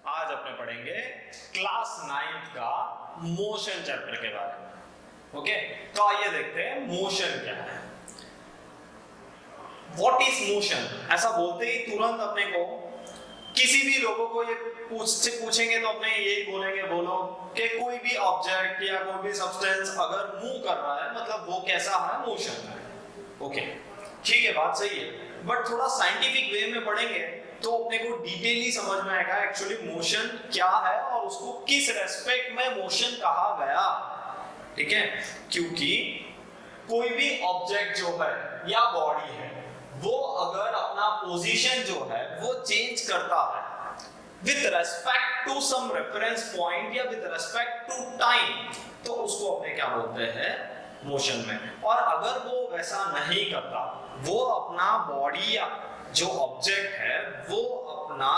आज अपने पढ़ेंगे क्लास 9 का मोशन चैप्टर के बारे में। ओके, तो आइए देखते हैं मोशन क्या है। What is motion? ऐसा बोलते ही तुरंत अपने को किसी भी लोगों को ये पूछेंगे तो अपने यही बोलेंगे, बोलो कि कोई भी ऑब्जेक्ट या कोई भी सब्सटेंस अगर मूव कर रहा है मतलब वो कैसा है, मोशन है। ओके, ठीक है, बात सही है, बट थोड़ा साइंटिफिक वे में पढ़ेंगे तो अपने को डिटेली समझ में आएगा एक्चुअली मोशन क्या है और उसको किस रेस्पेक्ट में मोशन कहा गया। ठीक है, क्योंकि कोई भी ऑब्जेक्ट जो है या बॉडी है वो अगर अपना पोजीशन जो है वो चेंज करता है with respect to some reference point या विद रेस्पेक्ट टू टाइम, तो उसको अपने क्या बोलते हैं, मोशन में। और अगर वो वैसा नहीं करता, वो अपना बॉडी या जो ऑब्जेक्ट है वो अपना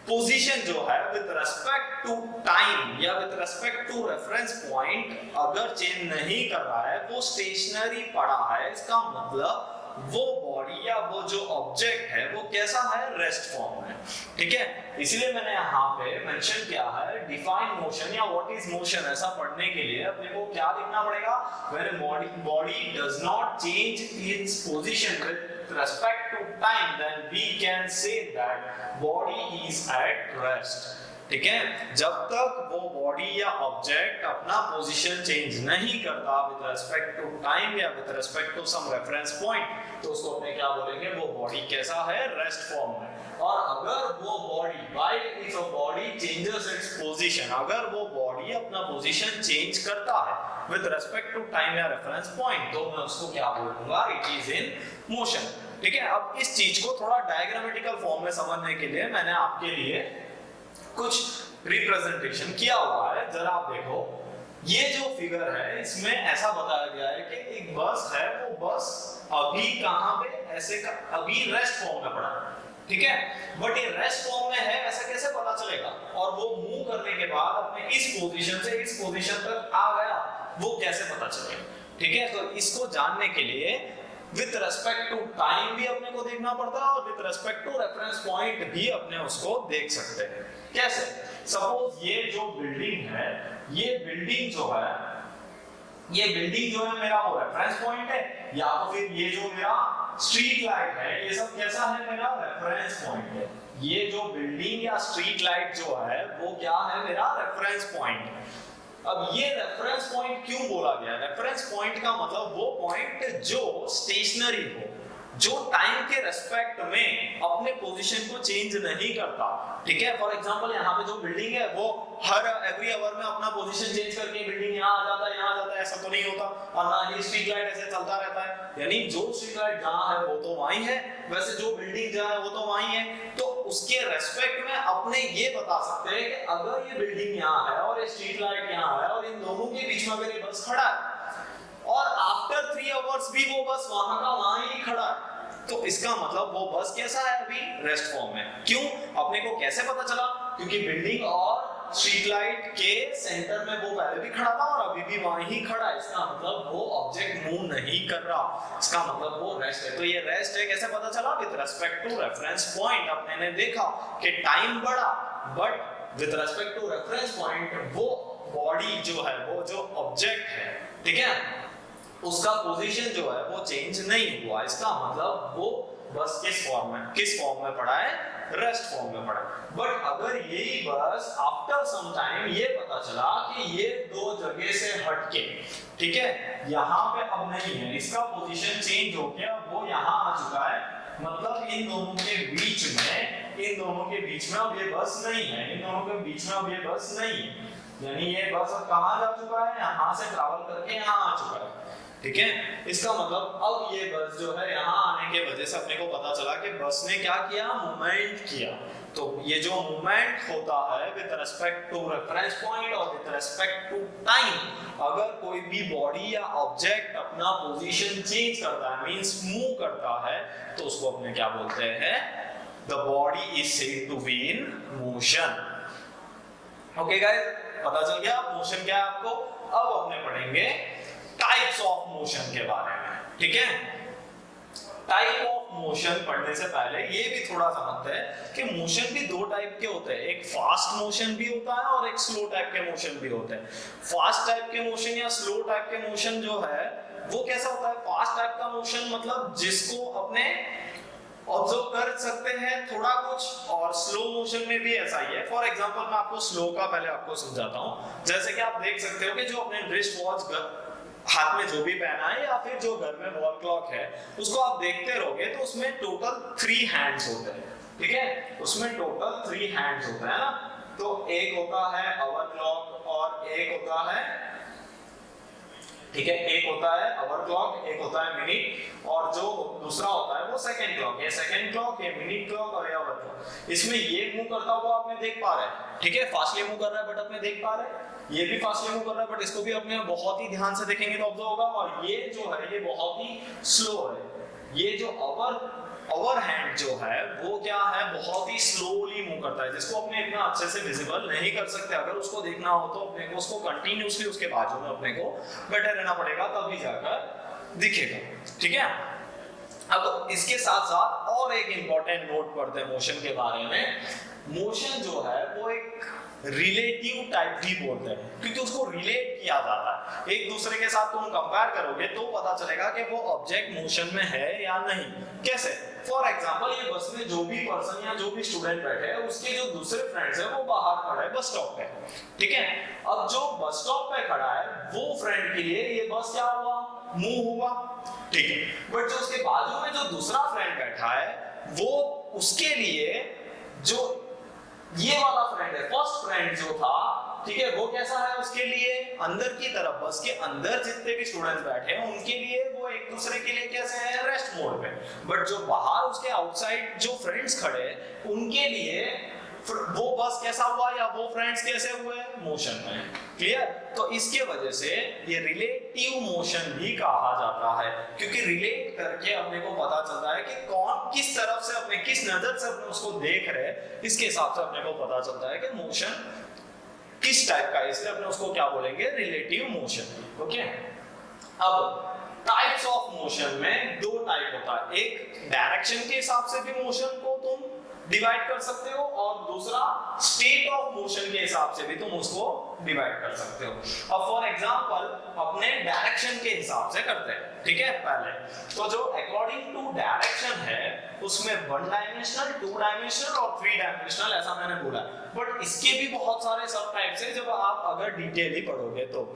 पोजीशन जो है विद रेस्पेक्ट टू टाइम या with respect to reference point अगर चेंज नहीं कर रहा है, वो स्टेशनरी पड़ा है, इसका मतलब वो बॉडी या वो जो ऑब्जेक्ट है वो कैसा है, रेस्ट फॉर्म में। ठीक है, इसलिए मैंने यहाँ पे मेंशन किया है डिफाइन मोशन या व्हाट इज मोशन। ऐसा पढ़ने के लिए अपने को क्या लिखना पड़ेगा, when body does not change its position with respect to time, then we can say that body is at rest। ठीक है, जब तक वो बॉडी या ऑब्जेक्ट अपना पोजीशन चेंज नहीं करता विद रेस्पेक्ट टू टाइम या with respect to some reference point, तो उसको अपने क्या बोलेंगे, वो बॉडी कैसा है, रेस्ट फॉर्म में। और अगर वो body while if a body changes its position, अगर वो बॉडी अपना पोजीशन चेंज करता है विद रेस्पेक्ट टू टाइम या रेफरेंस पॉइंट, तो मैं उसको क्या बोलूंगा, इट इज इन मोशन। ठीक है, अब इस चीज को थोड़ा डायग्रामेटिकल फॉर्म में समझने के लिए मैंने आपके लिए कुछ रिप्रेजेंटेशन किया हुआ है। जरा आप देखो, ये जो फिगर है इसमें ऐसा बताया गया है कि एक बस है, वो बस अभी कहां पे, ऐसे का अभी रेस्ट फॉर्म में पड़ा है। ठीक है, बट ये रेस्ट फॉर्म में है ऐसा कैसे पता चलेगा, और वो मूव करने के बाद अपने इस पोजीशन से इस पोजीशन तक आ गया, वो कैसे पता चलेगा। ठीक है, तो इसको जानने के लिए विद रेस्पेक्ट टू टाइम भी अपने को देखना पड़ता है और with respect to reference point भी अपने उसको देख सकते हैं। कैसे? सपोज ये जो बिल्डिंग है, ये बिल्डिंग जो है, ये बिल्डिंग जो है मेरा वो रेफरेंस पॉइंट है, या तो फिर ये जो मेरा स्ट्रीट लाइट है, ये सब कैसा है, मेरा रेफरेंस पॉइंट है। ये जो बिल्डिंग या स्ट्रीट लाइट जो है वो क्या है, मेरा रेफरेंस पॉइंट है। अब ये रेफरेंस पॉइंट क्यों बोला गया? रेफरेंस पॉइंट का मतलब वो पॉइंट जो स्टेशनरी हो, जो टाइम के रेस्पेक्ट में अपने पोजीशन को चेंज नहीं करता। ठीक है, फॉर एग्जांपल यहाँ पे जो बिल्डिंग है वो हर एवरी आवर में अपना पोजीशन चेंज करके बिल्डिंग यहाँ आ जाता है, यहाँ आ जाता है, ऐसा तो नहीं होता। और ना ही स्ट्रीट लाइट ऐसे चलता रहता है, यानी जो स्ट्रीट लाइट जहाँ है वो तो वहीं है, वैसे जो बिल्डिंग जहाँ है वो तो वहीं है। तो उसके रेस्पेक्ट में अपने ये बता सकते हैं कि अगर ये बिल्डिंग यहाँ है और ये स्ट्रीट लाइट यहाँ है और इन दोनों के बीच में अगर ये बस खड़ा है और आफ्टर 3 आवर्स भी वो बस वहां का वहां ही खड़ा है, तो इसका मतलब वो बस कैसा है, अभी रेस्ट फॉर्म में। क्यों? अपने को कैसे पता चला? क्योंकि बिल्डिंग और स्ट्रीट लाइट के सेंटर में वो पहले भी खड़ा था और अभी भी वहीं ही खड़ा है, इसका मतलब वो ऑब्जेक्ट मूव नहीं कर रहा, इसका मतलब वो रेस्ट है। तो ये रेस्ट है, कैसे पता चला? With respect to reference point. अपने ने देखा कि टाइम बढ़ा, but with respect to reference point वो बॉडी जो है, वो जो ऑब्जेक्ट है, ठीक है, उसका पोजीशन जो है वो चेंज नहीं हुआ। इसका मतलब वो बस किस फॉर्म में पड़ा है, रेस्ट फॉर्म में पड़ा। बट अगर यही बस आफ्टर सम टाइम ये पता चला कि ये दो जगह से हटके, ठीक है, यहाँ पे अब नहीं है, इसका पोजीशन चेंज हो गया, वो यहाँ आ चुका है, मतलब इन दोनों के बीच में अब ये बस नहीं है, इन दोनों के बीच में अब ये बस नहीं है, यानी ये बस अब कहाँ जा चुका है, यहाँ से ट्रैवल करके यहाँ आ चुका है। ठीक है, इसका मतलब अब ये बस जो है यहाँ आने के वजह से अपने को पता चला कि बस ने क्या किया, मूवमेंट किया। तो ये जो मूवमेंट होता है with respect to reference point और विद रेस्पेक्ट टू टाइम, अगर कोई भी बॉडी या ऑब्जेक्ट अपना पोजीशन चेंज करता है, मींस मूव करता है, तो उसको अपने क्या बोलते हैं, the body is said to be in motion. Okay guys, पता चल गया मोशन क्या है आपको। अब अपने पढ़ेंगे टाइप्स ऑफ मोशन के बारे में। ठीक है, टाइप ऑफ मोशन पढ़ने से पहले ये भी थोड़ा समझते हैं कि मोशन भी दो टाइप के होते हैं, एक फास्ट मोशन भी होता है और एक स्लो टाइप के मोशन भी होते हैं। फास्ट टाइप के मोशन या स्लो टाइप के मोशन जो है वो कैसा होता है? फास्ट टाइप का मोशन मतलब जिसको अपने ऑब्जर्व कर सकते हैं थोड़ा कुछ, और स्लो मोशन में भी ऐसा ही है। फॉर एग्जांपल मैं आपको स्लो का पहले आपको समझाता हूं। जैसे कि आप देख सकते हो कि जो अपने रिस्ट वॉच हाथ में जो भी पहना है या फिर जो घर में वॉल क्लॉक है उसको आप देखते रहोगे तो उसमें टोटल 3 हैंड्स होते हैं, ठीक है? उसमें टोटल 3 हैंड्स होते हैं ना। तो एक होता है आवर क्लॉक और एक होता है, ठीक है, एक होता है आवर क्लॉक, एक होता है मिनट, और जो दूसरा होता है वो सेकंड क्लॉक। ये सेकंड क्लॉक, ये मिनट क्लॉक और ये आवर क्लॉक। इसमें ये मूव करता हुआ आपने देख पा रहे हैं, ठीक है, फास्टली मूव कर रहा है बट अपने देख पा रहे हैं। ये भी फास्टली मूव कर रहा है बट इसको भी अपने बहुत ही ध्यान से देखेंगे तो ऑब्जर्व होगा। और ये जो है ये बहुत ही स्लो है। ये जो अवर हैंड जो है वो क्या है, बहुत ही स्लोली मूव करता है, जिसको अपने इतना अच्छे से विजिबल नहीं कर सकते। अगर उसको देखना हो तो अपने को उसको कंटिन्यूअसली उसके बाजू में अपने को बैठे रहना पड़ेगा, तभी जाकर दिखेगा, ठीक है? अब इसके साथ साथ और एक इंपॉर्टेंट नोट पढ़ते हैं मोशन के बारे में। मोशन जो है वो एक रिलेटिव टाइप भी बोलते हैं, क्योंकि उसको रिलेट किया जाता है एक दूसरे के साथ। तुम कंपेयर करोगे तो पता चलेगा कि वो ऑब्जेक्ट मोशन में है या नहीं। कैसे? फॉर एग्जांपल ये बस में जो भी पर्सन या जो भी स्टूडेंट बैठे हैं उसके जो दूसरे फ्रेंड्स हैं वो बाहर खड़े हैं बस स्टॉप पे, ठीक है? अब जो बस स्टॉप पे खड़ा है वो फ्रेंड के लिए ये बस क्या हुआ, मूव हुआ, ठीक है? बट जो उसके बाजू में जो दूसरा फ्रेंड बैठा है वो, उसके लिए जो ये वाला फ्रेंड है, फर्स्ट फ्रेंड जो था, ठीक है, वो कैसा है? उसके लिए अंदर की तरफ बस के अंदर जितने भी स्टूडेंट्स बैठे हैं उनके लिए वो एक दूसरे के लिए कैसे है, रेस्ट मोड पे। बट जो बाहर उसके आउटसाइड जो फ्रेंड्स खड़े हैं उनके लिए वो बस कैसा हुआ या वो फ्रेंड्स कैसे हुए, मोशन में। क्लियर? तो इसके वजह से ये रिलेटिव मोशन भी कहा जाता है, क्योंकि रिलेट करके अपने को पता चलता है कि कौन किस तरफ से अपने किस नजर से अपने उसको देख रहे हैं, इसके हिसाब से अपने को पता चलता है कि मोशन किस टाइप का है, इसलिए अपने उसको क्या बोलेंगे, रिलेटिव मोशन। ओके, अब टाइप्स ऑफ मोशन में दो टाइप होता है, एक डायरेक्शन के हिसाब से भी मोशन को तुम डिवाइड कर सकते हो और दूसरा स्टेट ऑफ मोशन के हिसाब से भी तुम उसको डिवाइड कर सकते हो। अब फॉर एग्जांपल अपने डायरेक्शन के हिसाब से करते हैं, ठीक है? पहले तो जो अकॉर्डिंग टू डायरेक्शन है उसमें 1 डायमेंशनल, 2 डायमेंशनल और 3 डायमेंशनल ऐसा मैंने बोला, बट इसके भी बहुत सारे सब टाइप्स हैं जब आप अगर डिटेल ही पढ़ोगे तो।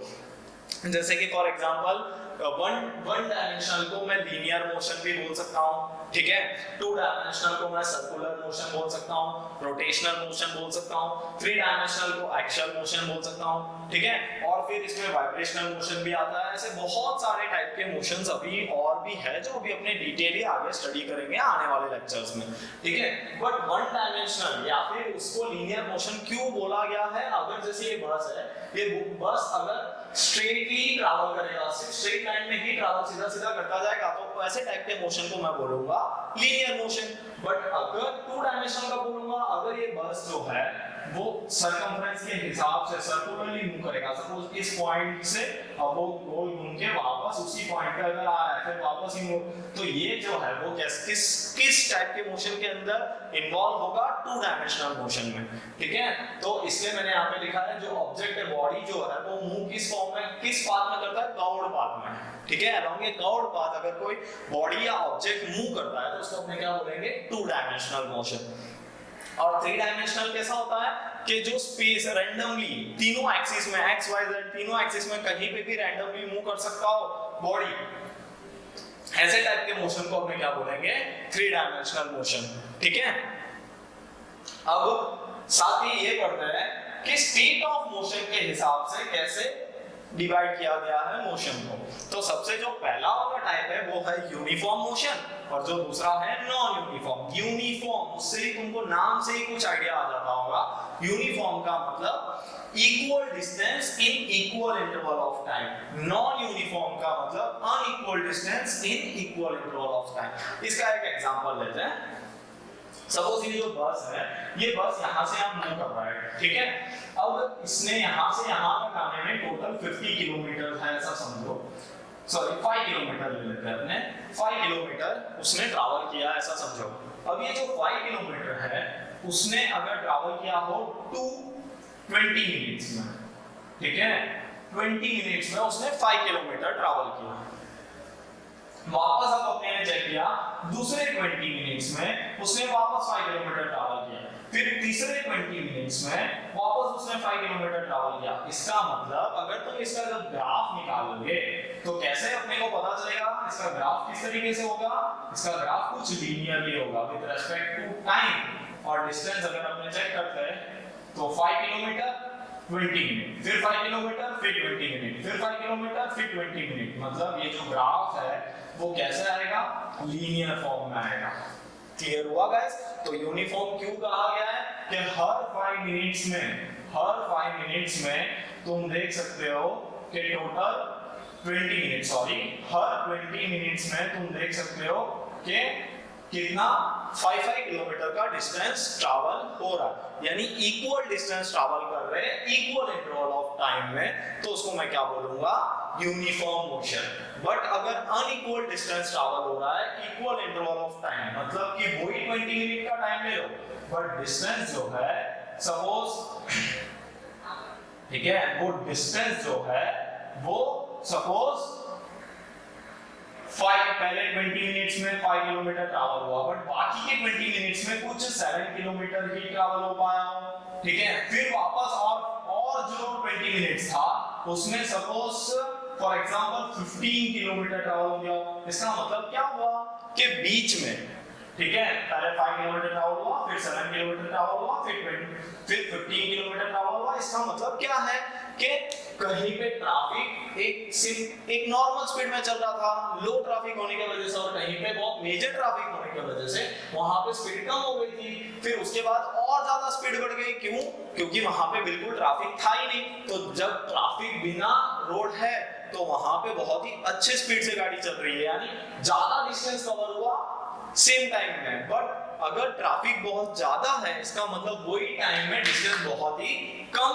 जैसे कि फॉर एग्जांपल वन डायमेंशनल को मैं लीनियर मोशन भी बोल सकता हूँ, ठीक है? 2 डायमेंशनल को मैं सर्कुलर मोशन बोल सकता हूँ, रोटेशनल मोशन बोल सकता हूँ, 3 डायमेंशनल को एक्सियल मोशन बोल सकता हूँ, ठीक है? और फिर इसमें वाइब्रेशनल मोशन भी आता है। ऐसे बहुत सारे टाइप के मोशंस अभी और भी है जो अभी अपने डिटेल ही आगे स्टडी करेंगे आने वाले लेक्चर्स में, ठीक है? बट 1 डायमेंशनल या फिर उसको लीनियर मोशन क्यों बोला गया है? अगर जैसे ये बस है, ये बस अगर स्ट्रेटली ट्रैवल करेगा, सिर्फ स्ट्रेट लाइन में ही ट्रैवल सीधा सीधा करता जाएगा तो ऐसे टाइप के मोशन को मैं बोलूंगा लीनियर मोशन। बट अगर 2 डायमेंशन का बोलूंगा, अगर ये बस जो है वो सरकमफ्रेंस के हिसाब से सर्कुलरली मूव करेगा, सपोज इस पॉइंट से अब वो गोल घूम के वापस उसी पॉइंट पे अगर आ रहा है फिर वापस ही मूव, तो ये जो है वो किस टाइप के मोशन के अंदर इन्वॉल्व होगा, 2 डायमेंशनल मोशन में, ठीक है? तो इसलिए मैंने यहाँ पे लिखा है जो ऑब्जेक्ट है बॉडी जो है वो मूव किस फॉर्म में, किस पाथ में करता है, कर्व्ड पाथ में, ठीक है? अलोंग ए कर्व्ड पाथ अगर कोई बॉडी या ऑब्जेक्ट मूव करता है तो उसको अपने क्या बोलेंगे, 2 डायमेंशनल मोशन। और 3 डायमेंशनल कैसा होता है कि जो स्पेस रैंडमली तीनों एक्सिस में एक्स वाई जेड तीनों एक्सिस में कहीं पे भी रैंडमली मूव कर सकता हो बॉडी, ऐसे टाइप के मोशन को अपने क्या बोलेंगे, 3 डायमेंशनल मोशन, ठीक है? अब साथ ही ये पढ़ते हैं कि स्टेट ऑफ मोशन के हिसाब से कैसे डिवाइड किया गया है मोशन को। तो सबसे जो पहला वाला टाइप है वो है यूनिफॉर्म मोशन और जो दूसरा है नॉन यूनिफॉर्म। यूनिफॉर्म उससे ही तुमको नाम से ही कुछ आइडिया आ जाता होगा। यूनिफॉर्म का मतलब equal distance in equal interval of time. Non uniform का मतलब unequal distance in equal interval of time. इसका एक एग्जांपल लेते हैं। सपोज ये जो बस है, ये बस यहाँ से आप मूव कर रहा है, ठीक है? अब इसने यहाँ से यहाँ तक आने में टोटल 50 किलोमीटर है ऐसा समझो। सॉरी 5 किलोमीटर ले लेते हैं अपने, 5 किलोमीटर उसने ट्रैवल किया ऐसा समझो। अब ये जो 5 किलोमीटर है उसने अगर ट्रैवल किया हो 20 मिनट्स में, ठीक है, 20 मिनट्स में उसने 5 किलोमीटर ट्रैवल किया। वापस अब अपने ने चेक किया दूसरे 20 मिनट्स में उसने वापस 5 किलोमीटर ट्रैवल किया, फिर तीसरे 20 मिनट्स में वापस उसने 5 किलोमीटर ट्रैवल किया। इसका मतलब अगर तुम इसका जब ग्राफ निकालोगे तो कैसे अपने को पता चलेगा इसका ग्राफ किस तरीके से होगा? इसका ग्राफ कुछ लीनियरली होगा विद रिस्पेक्ट टू टाइम और डिस्टेंस। अगर अपने चेक करते हैं तो 5 किलोमीटर 20 मिनट, फिर 5 किलोमीटर फिर 20 मिनट, फिर 5 किलोमीटर फिर 20 मिनट, मतलब ये जो ग्राफ है वो कैसे आएगा? लीनियर फॉर्म में आएगा। क्लियर हुआ गाइस? तो यूनिफॉर्म क्यों कहा गया है कि हर 5 मिनट्स में तुम देख सकते हो कि टोटल 20 मिनट, सॉरी हर 20 मिनट्स में तुम देख सकते हो कि कितना 5 किलोमीटर का डिस्टेंस ट्रैवल हो रहा है, यानी इक्वल डिस्टेंस ट्रैवल कर रहे हैं इक्वल इंटरवल ऑफ टाइम में, तो उसको मैं क्या बोलूंगा? Uniform motion. बट अगर अनइक्वल डिस्टेंस ट्रैवल हो रहा है इक्वल इंटरवल ऑफ टाइम, मतलब कि वही 20 मिनट का टाइम ले लो बट डिस्टेंस जो है सपोज, ठीक है, वो डिस्टेंस जो है वो सपोज 5 पहले 20 मिनट्स में 5 किलोमीटर ट्रैवल हुआ बट बाकी के 20 मिनट्स में कुछ 7 किलोमीटर ही ट्रैवल हो पाया, ठीक है, फिर वापस और जो 20 मिनट्स था उसमें suppose for example 15 kilometre travel हो गया। इसका मतलब क्या हुआ कि बीच में, ठीक है, पहले 5 किलोमीटर ट्रैवल हुआ, फिर 7 किलोमीटर ट्रैवल हुआ, फिर 15 किलोमीटर ट्रैवल हुआ। इसका मतलब क्या है कि कहीं पे ट्रैफिक एक नॉर्मल स्पीड में चल रहा था लो ट्रैफिक होने की वजह से, और कहीं पे बहुत मेजर ट्रैफिक होने की वजह से वहां पे स्पीड कम हो गई थी, फिर उसके बाद और ज्यादा स्पीड बढ़ गई। क्यों? क्योंकि वहां पे बिल्कुल ट्रैफिक था ही नहीं। तो जब ट्रैफिक बिना रोड है तो वहां पे बहुत ही अच्छे स्पीड से गाड़ी चल रही है, यानी ज्यादा डिस्टेंस कवर हुआ सेम टाइम में। बट अगर ट्रैफिक बहुत ज्यादा है इसका मतलब वही टाइम में डिस्टेंस बहुत ही कम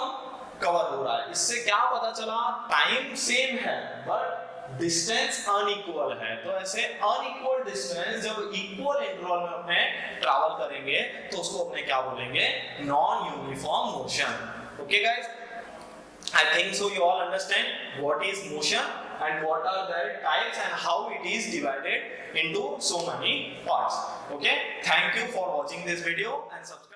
कवर हो रहा है। इससे क्या पता चला? टाइम सेम है बट डिस्टेंस अनइक्वल है। तो ऐसे अनइक्वल डिस्टेंस जब इक्वल इंटरवल में अपने ट्रैवल करेंगे तो उसको अपने क्या बोलेंगे? Non uniform motion. Okay guys, I think so you all understand what is motion and what are their types and how it is divided into so many parts. Okay, thank you for watching this video and subscribe.